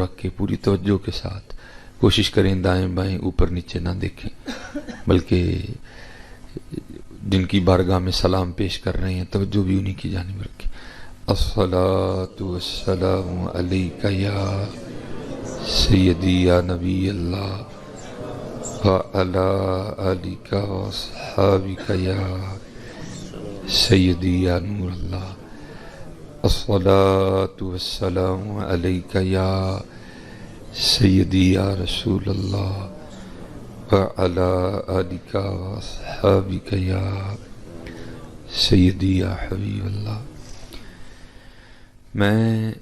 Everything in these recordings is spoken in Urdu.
رکھ کے پوری توجہ کے ساتھ کوشش کریں دائیں بائیں اوپر نیچے نہ دیکھیں، بلکہ جن کی بارگاہ میں سلام پیش کر رہے ہیں توجہ بھی انہی کی جانب رکھیں۔ الصلاۃ والسلام علیک یا سیدی یا نبی اللہ وعلی آلک واصحابک یا سیدی یا نور اللہ۔ الصلاۃ والسلام علیک یا سیدی یا رسول اللہ وعلی آلک واصحابک یا سیدی یا حبیب اللہ۔ میں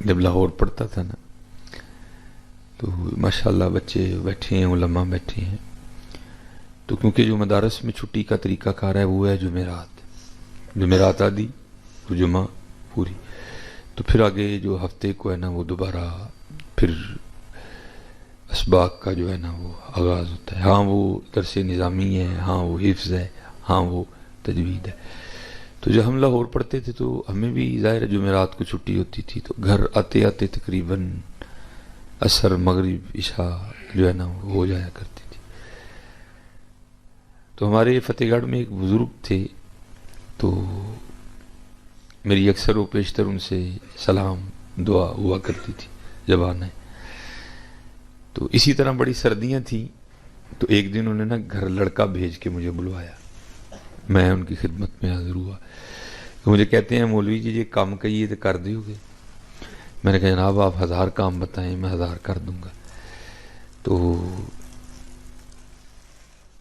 جب لاہور پڑھتا تھا نا تو ماشاءاللہ بچے بیٹھے ہیں، علماء بیٹھے ہیں، تو کیونکہ جو مدارس میں چھٹی کا طریقہ کار ہے وہ ہے جمعرات آدھی اور جمعہ پوری، تو پھر آگے جو ہفتے کو ہے نا وہ دوبارہ پھر اسباق کا جو ہے نا وہ آغاز ہوتا ہے۔ ہاں وہ درس نظامی ہے، ہاں وہ حفظ ہے، ہاں وہ تجوید ہے۔ تو جب ہم لاہور پڑھتے تھے تو ہمیں بھی ظاہر جمعرات کو چھٹی ہوتی تھی، تو گھر آتے آتے تقریباً عصر مغرب عشاء جو ہے نا وہ ہو جایا کرتی تھی۔ تو ہمارے فتح گڑھ میں ایک بزرگ تھے، تو میری اکثر و پیشتر ان سے سلام دعا ہوا کرتی تھی جب آنا ہے۔ تو اسی طرح بڑی سردیاں تھیں، تو ایک دن انہوں نے نا گھر لڑکا بھیج کے مجھے بلوایا، میں ان کی خدمت میں حاضر ہوا۔ تو مجھے کہتے ہیں مولوی جی یہ کام کہیے تو کر دیو گے؟ میں نے کہا جناب آپ 1000 کام بتائیں، میں 1000 کر دوں گا۔ تو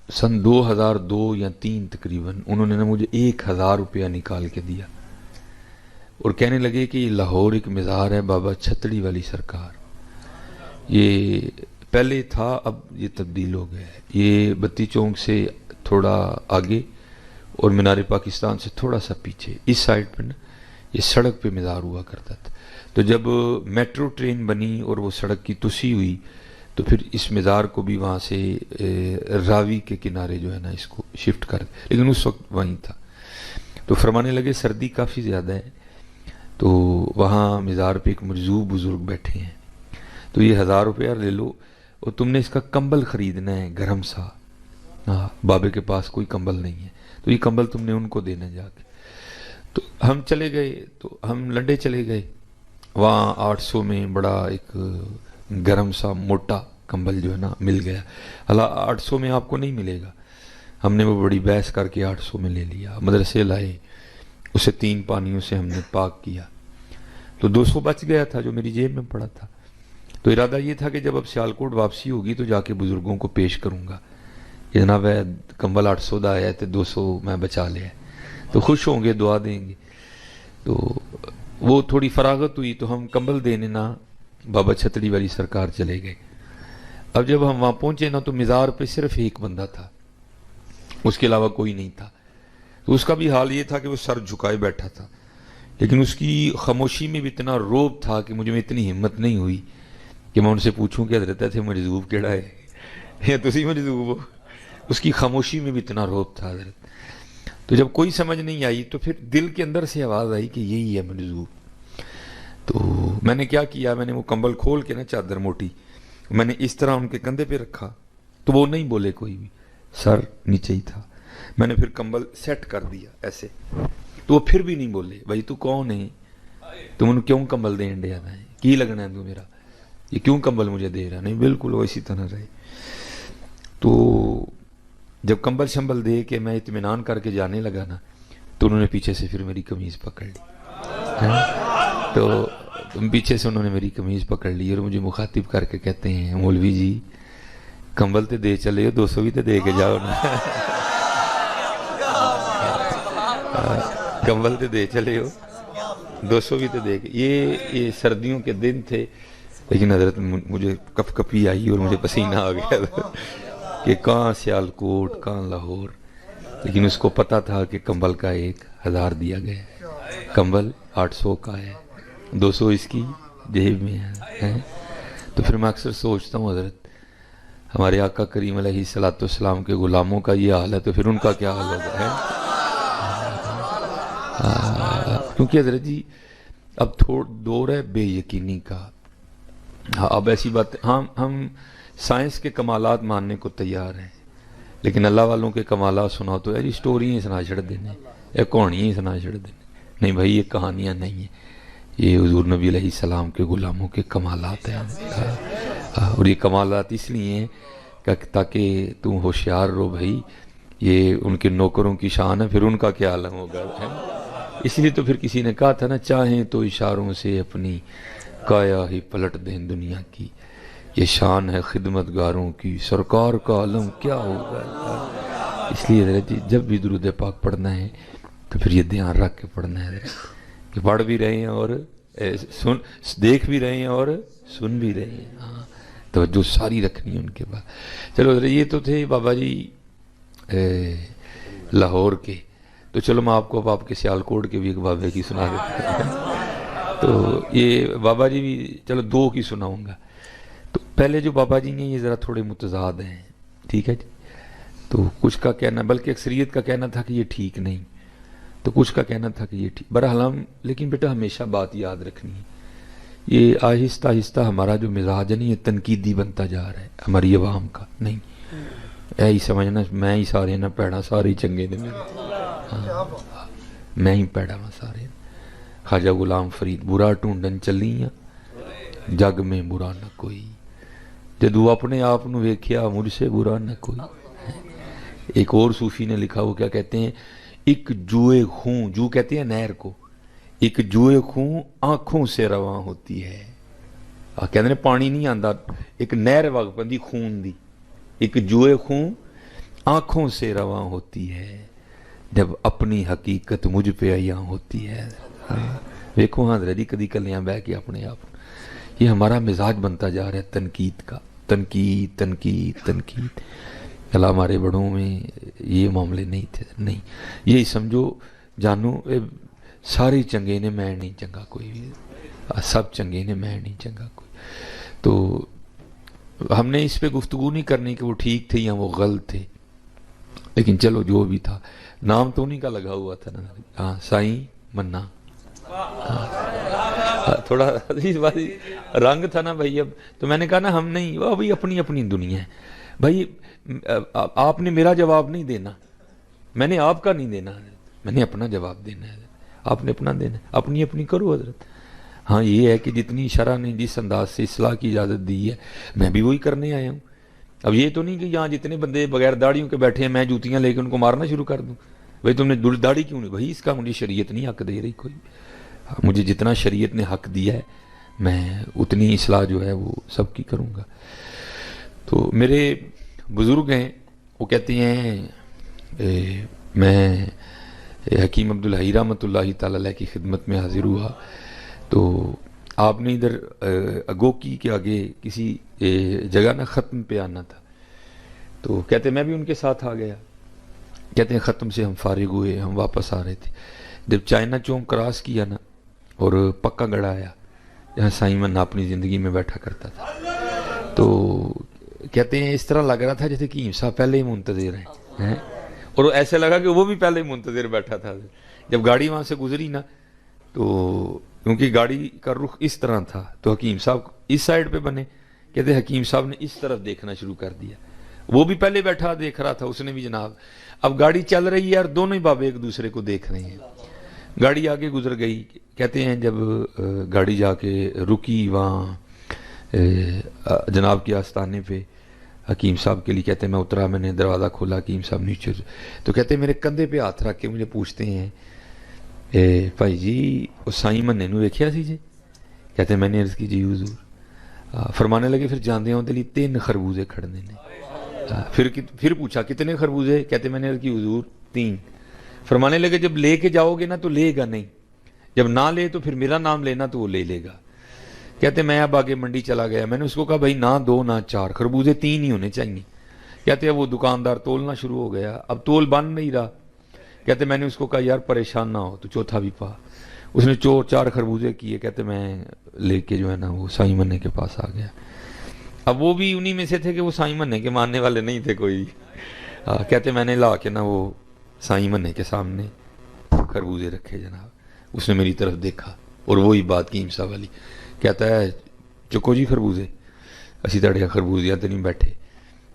سن 2002 یا 2003 تقریباً انہوں نے نا مجھے 1000 روپیہ نکال کے دیا اور کہنے لگے کہ یہ لاہور ایک مزار ہے بابا چھتڑی والی سرکار، یہ پہلے تھا اب یہ تبدیل ہو گیا ہے، یہ بتی چونک سے تھوڑا آگے اور مینار پاکستان سے تھوڑا سا پیچھے اس سائڈ پہ نا یہ سڑک پہ مزار ہوا کرتا تھا۔ تو جب میٹرو ٹرین بنی اور وہ سڑک کی توسیع ہوئی تو پھر اس مزار کو بھی وہاں سے راوی کے کنارے جو ہے نا اس کو شفٹ کر دیا، لیکن اس وقت وہیں تھا۔ تو فرمانے لگے سردی کافی زیادہ ہے، تو وہاں مزار پہ ایک مرزوق بزرگ بیٹھے ہیں، تو یہ 1000 روپیہ لے لو اور تم نے اس کا کمبل خریدنا ہے گرم سا، بابے کے پاس کوئی کمبل نہیں ہے، تو یہ کمبل تم نے ان کو دینا جا کے۔ تو ہم چلے گئے، تو ہم لنڈے چلے گئے، وہاں 800 میں بڑا ایک گرم سا موٹا کمبل جو ہے نا مل گیا۔ حالانکہ 800 میں آپ کو نہیں ملے گا، ہم نے وہ بڑی بحث کر کے 800 میں لے لیا، مدرسے لائے، اسے 3 پانیوں سے ہم نے پاک کیا، تو 200 بچ گیا تھا جو میری جیب میں پڑا تھا۔ تو ارادہ یہ تھا کہ جب اب سیالکوٹ واپسی ہوگی تو جا کے بزرگوں کو پیش کروں گا کہ جناب کمبل 800 دا آیا تو 200 میں بچا لیا، تو خوش ہوں گے، دعا دیں گے۔ تو وہ تھوڑی فراغت ہوئی تو ہم کمبل دینے نا بابا چھتڑی والی سرکار چلے گئے۔ اب جب ہم وہاں پہنچے نا تو مزار پہ صرف ایک بندہ تھا، اس کے علاوہ کوئی نہیں تھا۔ تو اس کا بھی حال یہ تھا کہ وہ سر جھکائے بیٹھا تھا، لیکن اس کی خاموشی میں بھی اتنا روب تھا کہ مجھے میں اتنی ہمت نہیں ہوئی کہ میں ان سے پوچھوں کہ حضرت تھے مجذوب کیڑا ہے یا تسی مجذوب ہو۔ اس کی خاموشی میں بھی اتنا روب تھا حضرت۔ تو جب کوئی سمجھ نہیں آئی تو پھر دل کے اندر سے آواز آئی کہ یہی ہے مجذوب۔ تو میں نے کیا کیا، میں نے وہ کمبل کھول کے نا چادر موٹی میں نے اس طرح ان کے کندھے پہ رکھا، تو وہ نہیں بولے کوئی بھی، سر نیچے ہی تھا۔ میں نے پھر کمبل سیٹ کر دیا ایسے، تو وہ پھر بھی نہیں بولے، بھائی تو کون ہے، تم انہوں کیوں کمبل دے انڈیا ہے، کی لگنا ہے تو میرا، یہ کیوں کمبل مجھے دے رہا؟ نہیں بالکل وہ اسی طرح رہے۔ تو جب کمبل شمبل دے کے میں اطمینان کر کے جانے لگا نا تو انہوں نے پیچھے سے پھر میری قمیض پکڑ لی، تو پیچھے سے انہوں نے میری قمیض پکڑ لی اور مجھے مخاطب کر کے کہتے ہیں مولوی جی کمبل تے دے چلے ہو، 200 بھی تے دے کے جاؤ نا، کمبل تے دے چلے ہو، 200 بھی تے دے کے۔ یہ سردیوں کے دن تھے، لیکن حضرت مجھے کپ کپی آئی اور مجھے پسینہ آ گیا کہ کہاں سیالکوٹ کہاں لاہور، لیکن اس کو پتا تھا کہ کمبل کا 1000 دیا گیا ہے، کمبل 800 کا ہے، 200 اس کی جیب میں ہے۔ تو پھر میں اکثر سوچتا ہوں حضرت ہمارے آقا کریم علیہ الصلوۃ والسلام کے غلاموں کا یہ حال ہے تو پھر ان کا کیا حال ہوگا ہے؟ کیونکہ حضرت جی اب دور ہے بے یقینی کا. ہاں اب ایسی بات ہم سائنس کے کمالات ماننے کو تیار ہیں، لیکن اللہ والوں کے کمالات سنا تو یار سٹوریاں سنا چھڑ دینے، یا کہانیاں سنا چھڑ دینے. نہیں بھائی، یہ کہانیاں نہیں ہیں، یہ حضور نبی علیہ السلام کے غلاموں کے کمالات ہیں. اور یہ کمالات اس لیے ہیں تاکہ تم ہوشیار رہو بھائی، یہ ان کے نوکروں کی شان ہے، پھر ان کا کیا عالم ہوگا. اس لیے تو پھر کسی نے کہا تھا نا، چاہیں تو اشاروں سے اپنی کایا ہی پلٹ دیں دنیا کی، یہ شان ہے خدمت گاروں کی، سرکار کا عالم کیا ہوگا. اس لیے جب بھی درود پاک پڑھنا ہے تو پھر یہ دھیان رکھ کے پڑھنا ہے کہ پڑھ بھی رہے ہیں اور دیکھ بھی رہے ہیں اور سن بھی رہے ہیں. ہاں توجہ ساری رکھنی ہے ان کے بعد. چلو یہ تو تھے بابا جی لاہور کے. تو چلو میں آپ کو اب آپ کے سیالکوٹ کے بھی ایک بابے کی سنا دیتا ہوں. تو یہ بابا جی بھی چلو دو کی سناؤں گا. تو پہلے جو بابا جی ہیں یہ ذرا تھوڑے متضاد ہیں، ٹھیک ہے جی. تو کچھ کا کہنا، بلکہ اکثریت کا کہنا تھا کہ یہ ٹھیک نہیں، تو کچھ کا کہنا تھا کہ یہ ٹھیک. بہرحال لیکن بیٹا ہمیشہ بات یاد رکھنی ہے، یہ آہستہ آہستہ ہمارا جو مزاج ہے نا یہ تنقیدی بنتا جا رہا ہے ہماری عوام کا. نہیں اے ہی سمجھنا میں ہی سارے نہ پیڑا، سارے ہی چنگے نے میں ہی پیڑا ہوں سارے. خواجہ غلام فرید برا ڈھونڈن چلیاں جگ میں برا نہ کوئی، جدو اپنے آپ نو ویکھیا مجھ سے برا نہ کوئی. ایک اور صوفی نے لکھا، وہ کیا کہتے ہیں، ایک جوئے خون، جو کہتے ہیں نہر کو، ایک جوئے خون آنکھوں سے رواں ہوتی ہے. کہتے ہیں پانی نہیں آندا، ایک نہر وگ پندی خون دی، ایک جوئے خون آنکھوں سے رواں ہوتی ہے، جب اپنی حقیقت مجھ پہ عیاں ہوتی ہے. ویکھو ہاں حضرت جی کدی کلیاں بہ کے اپنے آپ. یہ ہمارا مزاج بنتا جا رہا ہے تنقید کا، تنقید تنقید تنقید. اللہ ہمارے بڑوں میں یہ معاملے نہیں تھے. نہیں یہی سمجھو جانو سارے چنگے نے، میں نہیں چنگا کوئی بھی، سب چنگے نے میں نہیں چنگا کوئی. تو ہم نے اس پہ گفتگو نہیں کرنی کہ وہ ٹھیک تھے یا وہ غلط تھے، لیکن چلو جو بھی تھا، نام تو انہیں کا لگا ہوا تھا نا. ہاں سائیں منا، تھوڑا رنگ تھا نا بھائی. اب تو میں نے کہا نا ہم نہیں، وہ بھائی اپنی اپنی دنیا ہے بھائی. آپ نے میرا جواب نہیں دینا، میں نے آپ کا نہیں دینا، میں نے اپنا جواب دینا ہے، آپ نے اپنا دینا ہے. اپنی اپنی کرو حضرت. ہاں یہ ہے کہ جتنی شرع نے جس انداز سے اصلاح کی اجازت دی ہے میں بھی وہی کرنے آیا ہوں. اب یہ تو نہیں کہ یہاں جتنے بندے بغیر داڑھیوں کے بیٹھے ہیں میں جوتیاں لے کے ان کو مارنا شروع کر دوں. بھائی تم نے داڑھی کیوں نہیں؟ بھائی اس کا مجھے شریعت نہیں حق دے رہی کوئی. مجھے جتنا شریعت نے حق دیا ہے میں اتنی اصلاح جو ہے وہ سب کی کروں گا. تو میرے بزرگ ہیں وہ کہتے ہیں میں حکیم عبدالحی رحمۃ اللہ تعالی علیہ کی خدمت میں حاضر ہوا. تو آپ نے ادھر اگوکی کے آگے کسی جگہ نا ختم پہ آنا تھا. تو کہتے میں بھی ان کے ساتھ آ گیا. کہتے ہیں ختم سے ہم فارغ ہوئے، ہم واپس آ رہے تھے. جب چائنا چوک کراس کیا نا اور پکا گڑھ آیا جہاں سائیں منا اپنی زندگی میں بیٹھا کرتا تھا، تو کہتے ہیں اس طرح لگ رہا تھا جیسے کہ صاحب پہلے ہی منتظر ہیں، اور ایسے لگا کہ وہ بھی پہلے ہی منتظر بیٹھا تھا. جب گاڑی وہاں سے گزری نا تو کیونکہ گاڑی کا رخ اس طرح تھا تو حکیم صاحب اس سائڈ پہ بنے. کہتے حکیم صاحب نے اس طرف دیکھنا شروع کر دیا، وہ بھی پہلے بیٹھا دیکھ رہا تھا، اس نے بھی جناب. اب گاڑی چل رہی ہے اور دونوں ہی بابے ایک دوسرے کو دیکھ رہے ہیں. گاڑی آگے گزر گئی. کہتے ہیں جب گاڑی جا کے رکی وہاں جناب کے آستانے پہ حکیم صاحب کے لیے، کہتے ہیں میں اترا، میں نے دروازہ کھولا، حکیم صاحب نیچے. تو کہتے ہیں میرے کندھے پہ ہاتھ رکھ کے مجھے پوچھتے ہیں بھائی جی وہ سائیں منے نو ویکھیا سی جی؟ کہتے ہیں میں نے عرض کی جی حضور. فرمانے لگے پھر جاندے ہوں دلی 3 خربوزے کھڑنے نے. پھر پوچھا کتنے خربوزے؟ کہتے میں نے عرض کی حضور 3. فرمانے لگے جب لے کے جاؤ گے نا تو لے گا نہیں، جب نہ لے تو پھر میرا نام لینا تو وہ لے لے گا. کہتے میں اب آگے منڈی چلا گیا، میں نے اس کو کہا بھائی نہ 2 نہ 4 خربوزے 3 ہی ہونے چاہیے. کہتے ہیں وہ دکاندار تولنا شروع ہو گیا، اب تول بن نہیں رہا. کہتے میں نے اس کو کہا یار پریشان نہ ہو تو چوتھا بھی پا. اس نے 4 خربوزے کیے. کہتے میں لے کے جو ہے نا وہ سائیں منے کے پاس آ گیا. اب وہ بھی انہی میں سے تھے کہ وہ سائیں منے کے ماننے والے نہیں تھے کوئی. کہتے میں نے لا کے نا وہ سائیں منے کے سامنے خربوزے رکھے جناب. اس نے میری طرف دیکھا اور وہی بات کیم صاحب والی، کہتا ہے چکو جی خربوزے، اسی تڑیا خربوزیاں تو نہیں بیٹھے،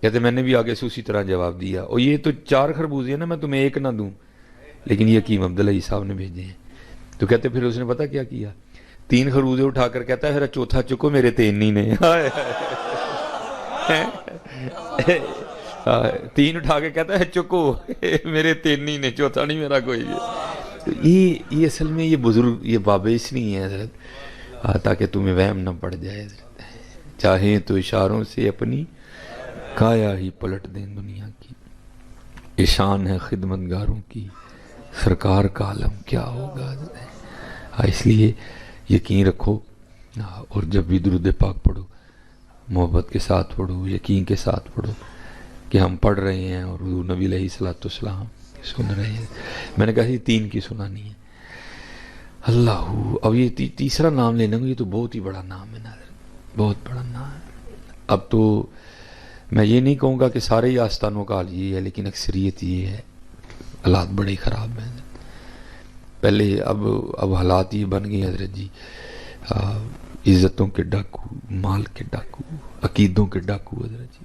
کہتے میں نے بھی آگے سے اسی طرح جواب دیا، اور یہ تو 4 خربوزے ہیں نا، میں تمہیں ایک نہ دوں، لیکن یہ حکیم عبداللہ صاحب نے بھیجے ہیں۔ تو کہتے پھر اس نے پتہ کیا کیا، 3 خربوزے اٹھا کر کہتا ہے پھر چوتھا چکو میرے 3 ہی نے 3 اٹھا کے کہتا ہے چکو میرے 3 ہی نے، چوتھا نہیں میرا کوئی بھی۔ تو یہ اصل میں یہ بزرگ یہ باب اس نہیں ہے حضرت، تاکہ تمہیں وہم نہ پڑ جائے حضرت، چاہیں تو اشاروں سے اپنی کایا ہی پلٹ دیں دنیا کی، یہ شان ہے خدمتگاروں کی، سرکار کا عالم کیا ہوگا حضرت۔ اس لیے یقین رکھو، اور جب بھی درود پاک پڑھو محبت کے ساتھ پڑھو، یقین کے ساتھ پڑھو کہ ہم پڑھ رہے ہیں اور حضور نبی علیہ الصلوۃ والسلام سن رہے ہیں۔ میں نے کہا یہ 3 کی سنانی ہے۔ اللہ، اب یہ تیسرا نام لینا، یہ تو بہت ہی بڑا نام ہے ناظر، بہت بڑا نام ہے۔ اب تو میں یہ نہیں کہوں گا کہ سارے ہی آستانوں کا حال یہ ہے، لیکن اکثریت یہ ہے، حالات بڑے خراب ہیں۔ پہلے اب حالات یہ بن گئے حضرت جی، عزتوں کے ڈاکو، مال کے ڈاکو، عقیدوں کے ڈاکو حضرت جی۔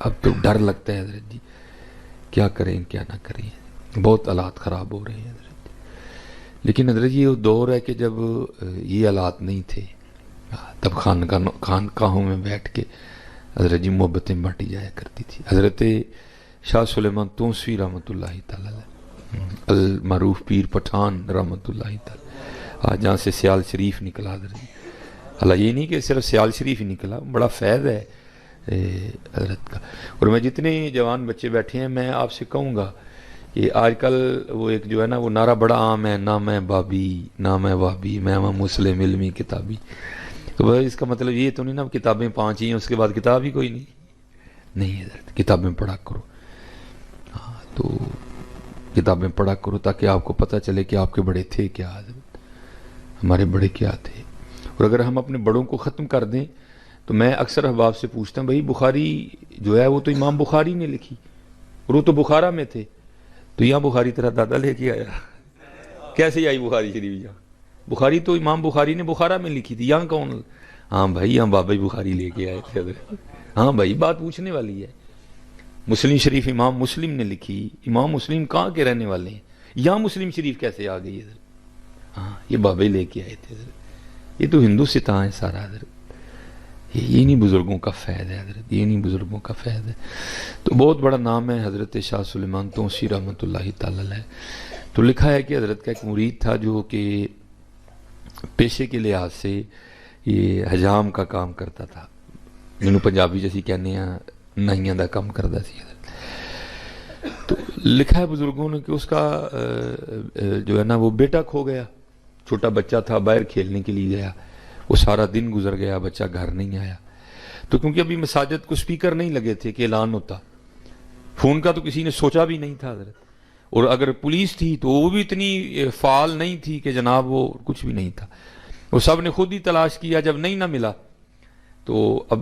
اب تو ڈر لگتا ہے حضرت جی، کیا کریں کیا نہ کریں، بہت حالات خراب ہو رہے ہیں حضرت جی۔ لیکن حضرت جی وہ دور ہے کہ جب یہ حالات نہیں تھے، تب خانقاہوں میں بیٹھ کے حضرت جی محبتیں بانٹی جایا کرتی تھی۔ حضرت شاہ سلیمان توسوی رحمۃ اللہ تعالی علیہ، المعروف پیر پٹھان رحمۃ اللہ تعالی، جہاں سے سیال شریف نکلا حضرت جی۔ اللہ یہ نہیں کہ صرف سیال شریف ہی نکلا، بڑا فیض ہے حضرت کا۔ اور میں جتنے جوان بچے بیٹھے ہیں، میں آپ سے کہوں گا کہ آج کل وہ ایک جو ہے نا وہ نعرہ بڑا عام ہے، نہ میں بابی نہ میں وابی، میں مسلم علمی کتابی۔ تو بھائی اس کا مطلب یہ تو نہیں نا کتابیں 5 ہی ہیں، اس کے بعد کتاب ہی کوئی نہیں حضرت، کتابیں پڑھا کرو۔ ہاں تو کتابیں پڑھا کرو تاکہ آپ کو پتہ چلے کہ آپ کے بڑے تھے کیا حضرت، ہمارے بڑے کیا تھے۔ اور اگر ہم اپنے بڑوں کو ختم کر دیں تو میں اکثر احباب سے پوچھتا ہوں بھائی بخاری جو ہے وہ تو امام بخاری نے لکھی، اور وہ تو بخارا میں تھے، تو یہاں بخاری تیرا دادا لے کے آیا، کیسے آئی بخاری شریف یہاں؟ بخاری تو امام بخاری نے بخارا میں لکھی تھی، یہاں کون؟ ہاں بھائی یہاں بابا بخاری لے کے آئے تھے حضرت۔ ہاں بھائی بات پوچھنے والی ہے۔ مسلم شریف امام مسلم نے لکھی، امام مسلم کہاں کے رہنے والے ہیں؟ یہاں مسلم شریف کیسے آ گئی حضرت؟ ہاں یہ بابا لے کے آئے تھے حضرت، یہ تو ہندوستان ہے سارا حضرت، یہ نہیں بزرگوں کا فیض ہے حضرت، یہ نہیں بزرگوں کا فیض ہے۔ تو بہت بڑا نام ہے حضرت شاہ سلیمان توسی رحمۃ اللہ تعالی علیہ۔ تو لکھا ہے کہ حضرت کا ایک مرید تھا جو کہ پیشے کے لحاظ سے یہ حجام کا کام کرتا تھا، جنہوں پنجابی جیسی کہنے ہیں نائیاں دا کام کرتا سی حضرت۔ تو لکھا ہے بزرگوں نے کہ اس کا جو ہے نا وہ بیٹا کھو گیا، چھوٹا بچہ تھا، باہر کھیلنے کے لیے گیا، وہ سارا دن گزر گیا، بچہ گھر نہیں آیا۔ تو کیونکہ ابھی مساجد کو سپیکر نہیں لگے تھے کہ اعلان ہوتا، فون کا تو کسی نے سوچا بھی نہیں تھا حضرت، اور اگر پولیس تھی تو وہ بھی اتنی فعال نہیں تھی کہ جناب وہ کچھ بھی نہیں تھا، وہ سب نے خود ہی تلاش کیا، جب نہیں نہ ملا تو اب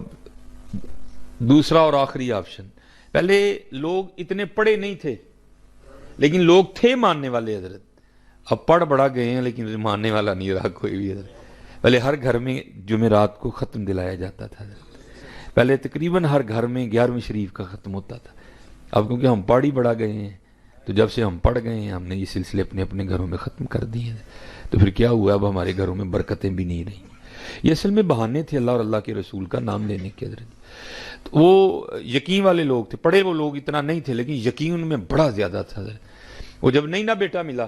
دوسرا اور آخری آپشن، پہلے لوگ اتنے پڑھے نہیں تھے لیکن لوگ تھے ماننے والے حضرت، اب پڑھ بڑا گئے ہیں لیکن ماننے والا نہیں رہا کوئی بھی حضرت۔ پہلے ہر گھر میں جمعرات کو ختم دلایا جاتا تھا حضرت، پہلے تقریباً ہر گھر میں 11ویں شریف کا ختم ہوتا تھا۔ اب کیونکہ ہم پڑھ ہی بڑا گئے ہیں تو جب سے ہم پڑھ گئے ہیں ہم نے یہ سلسلے اپنے اپنے گھروں میں ختم کر دیے ہیں، تو پھر کیا ہوا، اب ہمارے گھروں میں برکتیں بھی نہیں رہیں۔ یہ اصل میں بہانے تھے اللہ اور اللہ کے رسول کا نام لینے کے حضرت۔ تو وہ یقین والے لوگ تھے، پڑھے وہ لوگ اتنا نہیں تھے لیکن یقین ان میں بڑا زیادہ تھا حضرت۔ وہ جب نہیں نہ بیٹا ملا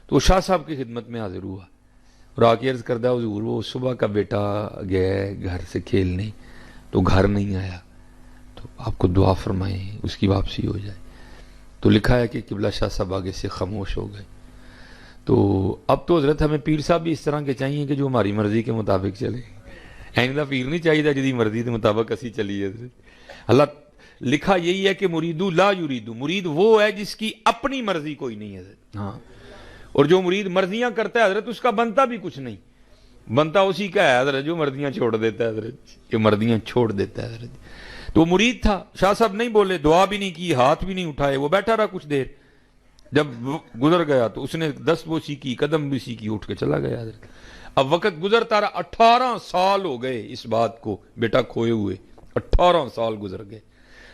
تو وہ شاہ صاحب کی خدمت میں حاضر ہوا اور آ کے عرض کردہ حضور وہ صبح کا بیٹا گیا ہے گھر سے کھیلنے تو گھر نہیں آیا، تو آپ کو دعا فرمائیں اس کی واپسی ہو جائے۔ تو لکھا ہے کہ قبلہ شاہ صاحب آگے سے خاموش ہو گئے۔ تو اب تو حضرت ہمیں پیر صاحب بھی اس طرح کے چاہیے کہ جو ہماری مرضی کے مطابق چلے، ایندا پیر نہیں چاہیے جدی مرضی کے مطابق اسی چلیے حضرت۔ اللہ لکھا یہی ہے کہ مریدو لا یریدو، مرید وہ ہے جس کی اپنی مرضی کوئی نہیں ہے حضرت، ہاں، اور جو مرید مرضیاں کرتا ہے حضرت اس کا بنتا بھی کچھ نہیں، بنتا اسی کا ہے حضرت جو مرضیاں چھوڑ دیتا ہے حضرت، یہ مرضیاں چھوڑ دیتا ہے حضرت۔ تو وہ مرید تھا، شاہ صاحب نہیں بولے، دعا بھی نہیں کی، ہاتھ بھی نہیں اٹھائے، وہ بیٹھا رہا کچھ دیر، جب گزر گیا تو اس نے دست بوسی کی، قدم بوسی کی، اٹھ کے چلا گیا حضرت۔ اب وقت گزرتا رہا، 18 سال ہو گئے اس بات کو بیٹا کھوئے ہوئے، 18 سال گزر گئے.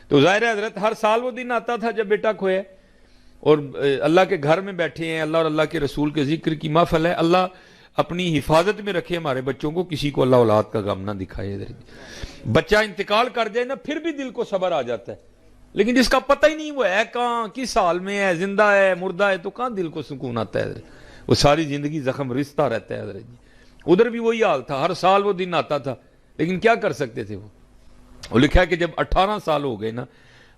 تو ظاہر ہے حضرت ہر سال وہ دن آتا تھا جب بیٹا کھویا، اور اللہ کے گھر میں بیٹھے ہیں، اللہ اور اللہ کے رسول کے ذکر کی محفل ہے، اللہ اپنی حفاظت میں رکھے ہمارے بچوں کو، کسی کو اللہ اولاد کا غم نہ دکھائے. بچہ انتقال کر جائے نا پھر بھی دل کو صبر آ جاتا ہے، لیکن جس کا پتہ ہی نہیں وہ ہے کہاں، کس حال میں ہے، زندہ ہے مردہ ہے، تو کہاں دل کو سکون آتا ہے. وہ ساری زندگی زخم رستا رہتا ہے حضرت جی. ادھر بھی وہی حال تھا، ہر سال وہ دن آتا تھا، لیکن کیا کر سکتے تھے. وہ لکھا ہے کہ جب 18 سال ہو گئے نا،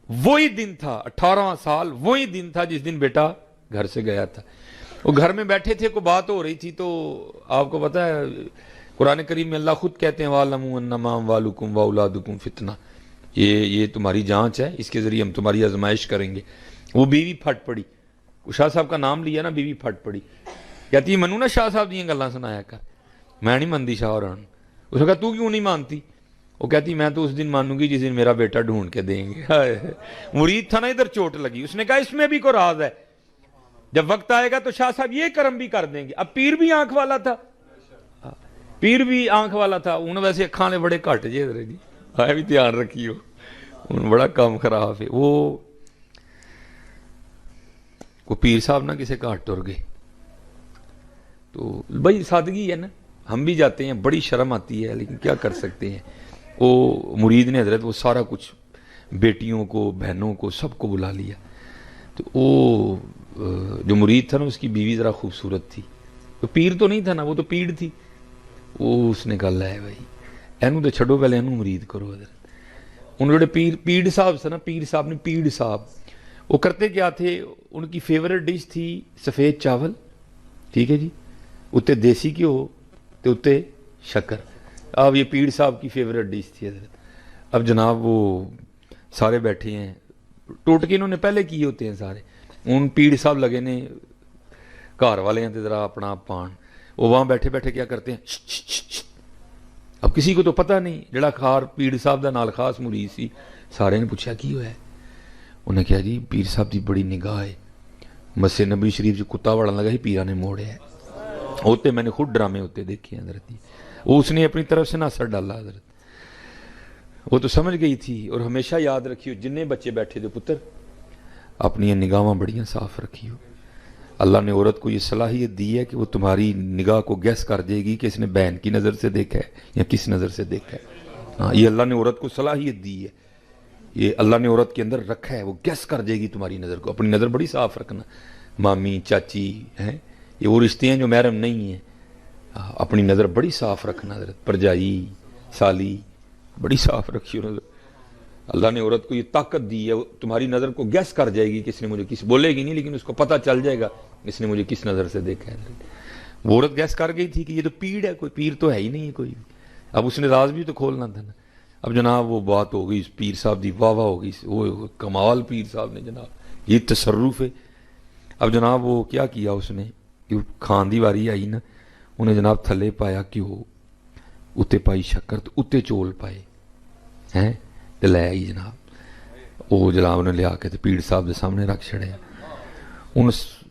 وہی دن تھا، 18 سال وہی دن تھا جس دن بیٹا گھر سے گیا تھا. وہ گھر میں بیٹھے تھے، کوئی بات ہو رہی تھی، تو آپ کو پتہ ہے قرآن کریم میں اللہ خود کہتے ہیں وَاعْلَمُوا أَنَّمَا أَمْوَالُكُمْ وَأَوْلَادُكُمْ فِتْنَةٌ، یہ تمہاری جانچ ہے، اس کے ذریعے ہم تمہاری آزمائش کریں گے. وہ بیوی پھٹ پڑی، شاہ صاحب کا نام لیا نا، بیوی پھٹ پڑی، کہتی منو نا شاہ صاحب دیاں گلاں سنایا کر، میں نہیں مانتی شاہ اور اس نے کہا تو کیوں نہیں مانتی؟ وہ کہتی میں تو اس دن مانوں گی جس دن میرا بیٹا ڈھونڈ کے دیں گے. مرید تھا نا، ادھر چوٹ لگی. اس نے کہا اس میں بھی کوئی راز ہے، جب وقت آئے گا تو شاہ صاحب یہ کرم بھی کر دیں گے. اب پیر بھی آنکھ والا تھا، پیر بھی آنکھ والا تھا. انہوں ویسے اکھاں نے بڑے کٹ جے ادھر جی، آئے بھی دھیان رکھیو، انہوں بڑا کام خراب ہے. وہ پیر صاحب نہ کسے کاٹ ٹر گئے. تو بھائی سادگی ہے نا، ہم بھی جاتے ہیں، بڑی شرم آتی ہے، لیکن کیا کر سکتے ہیں. وہ مرید نے حضرت وہ سارا کچھ، بیٹیوں کو، بہنوں کو، سب کو بلا لیا. تو وہ جو مرید تھا نا، اس کی بیوی ذرا خوبصورت تھی. تو پیر تو نہیں تھا نا، وہ تو پیڑ تھی. وہ اس نے کہا لے بھائی اینو تو چھڑو، پہلے اینو مرید کرو. حضرت ان جڑے پیڑ صاحب سے نا، پیر صاحب نے پیڑ صاحب، وہ کرتے کیا تھے، ان کی فیورٹ ڈش تھی سفید چاول، ٹھیک ہے جی، اتنے دیسی گھیو تے اتنے شکر. اب یہ پیڑ صاحب کی فیورٹ ڈش تھی حضرت. اب جناب وہ سارے بیٹھے ہیں، ٹوٹکے انہوں نے پہلے کیے ہوتے ہیں سارے. ان پیڑ صاحب لگے نے گھر والے ہیں ذرا اپنا پان، وہ وہاں بیٹھے بیٹھے کیا کرتے ہیں. اب کسی کو تو پتہ نہیں، جڑا خار پیڑ صاحب دا نال خاص مرید سی، سارے نے پوچھا کی ہوا ہے. انہیں کہا جی پیر صاحب دی بڑی نگاہ ہے، مسجد نبی شریف جو کتا وڑن لگا ہی پیرا نے موڑے ہے. ہوتے میں نے خود ڈرامے ہوتے دیکھے ہیں حضرت. وہ اس نے اپنی طرف سے نہ اثر ڈالا حضرت. وہ تو سمجھ گئی تھی. اور ہمیشہ یاد رکھیو جننے بچے بیٹھے تھے پتر، اپنی نگاہاں بڑیاں صاف رکھیو. اللہ نے عورت کو یہ صلاحیت دی ہے کہ وہ تمہاری نگاہ کو گیس کر دے گی کہ اس نے بہن کی نظر سے دیکھا ہے یا کس نظر سے دیکھا ہے. ہاں یہ اللہ نے عورت کو صلاحیت دی ہے، یہ اللہ نے عورت کے اندر رکھا ہے. وہ گیس کر دے گی تمہاری نظر کو. اپنی نظر بڑی صاف رکھنا. مامی، چاچی ہیں، یہ وہ رشتے ہیں جو محرم نہیں ہیں. اپنی نظر بڑی صاف رکھنا حضرت. پرجائی، سالی، بڑی صاف رکھیو نظر. اللہ نے عورت کو یہ طاقت دی ہے، تمہاری نظر کو گیس کر جائے گی. کس نے مجھے کس بولے گی نہیں، لیکن اس کو پتہ چل جائے گا اس نے مجھے کس نظر سے دیکھا ہے. وہ عورت گیس کر گئی تھی کہ یہ تو پیڑ ہے، کوئی پیر تو ہے ہی نہیں ہے کوئی. اب اس نے راز بھی تو کھولنا تھا نا. اب جناب وہ بات ہو گئی، پیر صاحب دی واہ واہ ہو گئی. وہ کمال پیر صاحب نے جناب، یہ تصرف ہے. اب جناب وہ کیا کیا اس نے، کھان دی واری آئی نا، انہیں جناب تھلے پایا گھیو، اتے پائی شکر، تو اتے چول پائے ہیں تے لے آئی جناب. وہ جناب نے لیا کے تے پیر صاحب دے سامنے رکھ چھڑیا. ان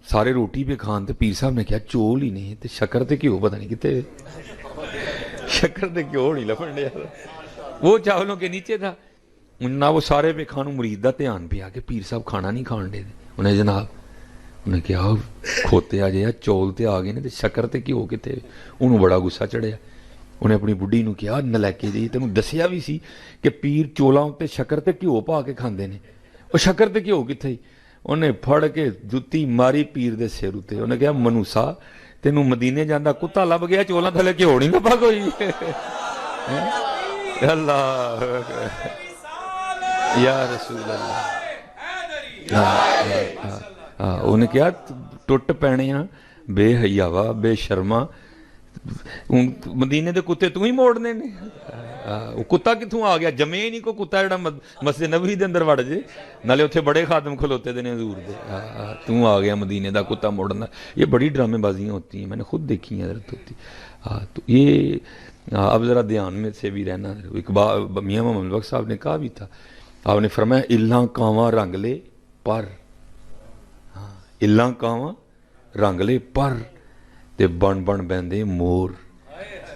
سارے روٹی پہ کھان تے پیر صاحب نے کہا چول ہی نہیں تے شکر تے گھیو پتہ نہیں کتے، شکر تے گھیو نہیں لبن ڈیا. وہ چاولوں کے نیچے تھا. نہ وہ سارے پہ کھانوں مرید دا دھیان پیا کہ پیر صاحب کھانا نہیں کھان دے. انہیں جناب انہیں کہا کھوتے آ جائے، چول تے آ گئے نے تے شکر تے گھیو کتے. انہوں بڑا غصہ چڑھیا. انہیں اپنی بڈھی نو کہا نلیکے جی تینوں دسیا بھی سی کہ پیر چولاں تے شکر تے گھیو پا کے کھاندے نے، وہ شکر تے گھیو کتھے. انہیں پھڑ کے جُتی ماری پیر دے سر اُتے. انہیں کہا منوسا تینوں مدینے جاندا کتا لب گیا، چولاں تھلے گھیو نہیں لبا کوئی. اللہ یا رسول اللہ. انہیں کہا ٹوٹ پینے ہاں بے حیاوا، بے شرما، مدینے دے کتے تو ہی موڑنے نے. وہ کتا کتوں آ گیا؟ جمے ہی نہیں کوئی کتا جڑا مسجد نبوی دے اندر وڑ جے. نالے اتنے بڑے خادم کھلوتے دے نے حضور دے. تو آ گیا مدینے دا کتا موڑنا. یہ بڑی ڈرامے بازیاں ہوتی ہیں، میں نے خود دیکھی ہیں حضرت ہوتی. تو یہ اب ذرا دھیان میں سے بھی رہنا. میاں محمد بخش صاحب نے کہا بھی تھا، آپ نے فرمایا الاں کانواں رنگ لے پر، الاں کانواں رنگ لے پر تے بن بن بیندے مور.